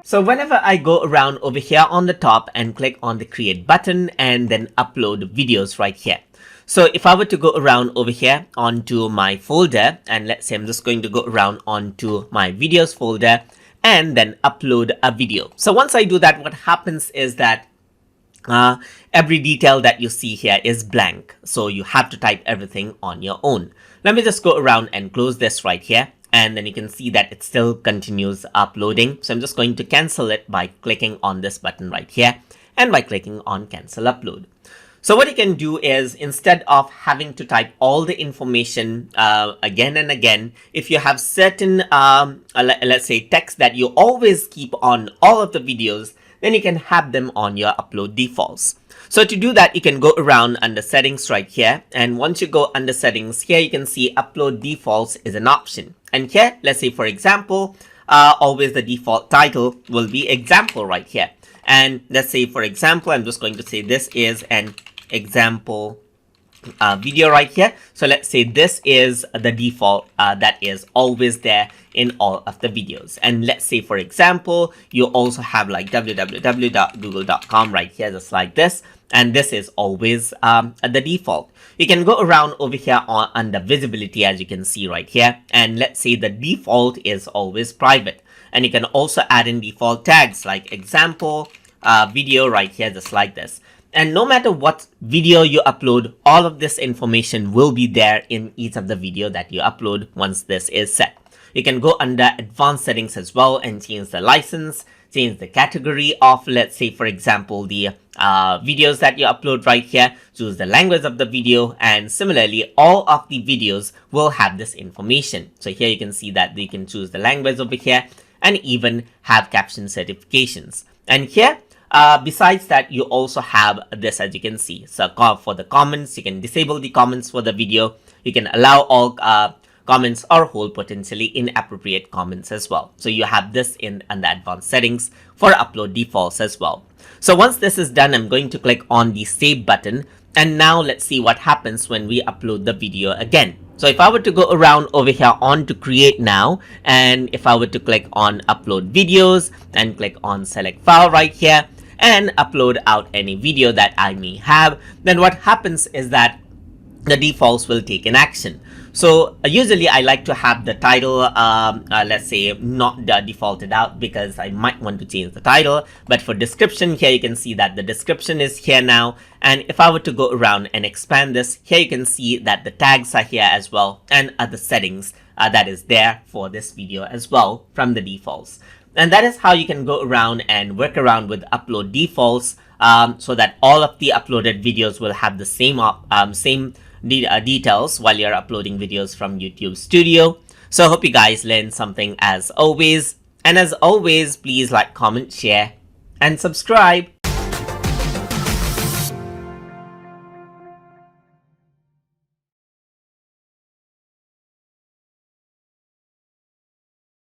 So whenever I go around over here on the top and click on the create button and then upload videos right here. So if I were to go around over here onto my folder, and let's say I'm just going to go around onto my videos folder and then upload a video. So once I do that, what happens is that every detail that you see here is blank. So you have to type everything on your own. Let me just go around and close this right here. And then you can see that it still continues uploading. So I'm just going to cancel it by clicking on this button right here and by clicking on cancel upload. So what you can do is, instead of having to type all the information again and again, if you have certain, let's say, text that you always keep on all of the videos, then you can have them on your upload defaults. So to do that, you can go around under settings right here. And once you go under settings here, you can see upload defaults is an option. And here, let's say, for example, always the default title will be example right here. And let's say, for example, I'm just going to say this is an example video right here. So let's say this is the default that is always there in all of the videos. And let's say, for example, you also have like www.google.com right here, just like this. And this is always the default. You can go around over here under visibility, as you can see right here. And let's say the default is always private. And you can also add in default tags like example video right here, just like this. And no matter what video you upload, all of this information will be there in each of the video that you upload once this is set. You can go under advanced settings as well and change the license, change the category of, let's say, for example, the videos that you upload right here, choose the language of the video, and similarly, all of the videos will have this information. So here you can see that you can choose the language over here and even have caption certifications. And here, besides that, you also have this, as you can see. So for the comments, you can disable the comments for the video. You can allow all comments or hold potentially inappropriate comments as well. So you have this in the advanced settings for upload defaults as well. So once this is done, I'm going to click on the save button. And now let's see what happens when we upload the video again. So if I were to go around over here on to create now, and if I were to click on upload videos and click on select file right here, and upload out any video that I may have, then what happens is that the defaults will take an action. So usually I like to have the title, let's say, not defaulted out because I might want to change the title. But for description here, you can see that the description is here now. And if I were to go around and expand this, here you can see that the tags are here as well, and other settings that is there for this video as well from the defaults. And that is how you can go around and work around with upload defaults so that all of the uploaded videos will have the same details while you're uploading videos from YouTube Studio. So I hope you guys learned something as always. And as always, please like, comment, share, and subscribe.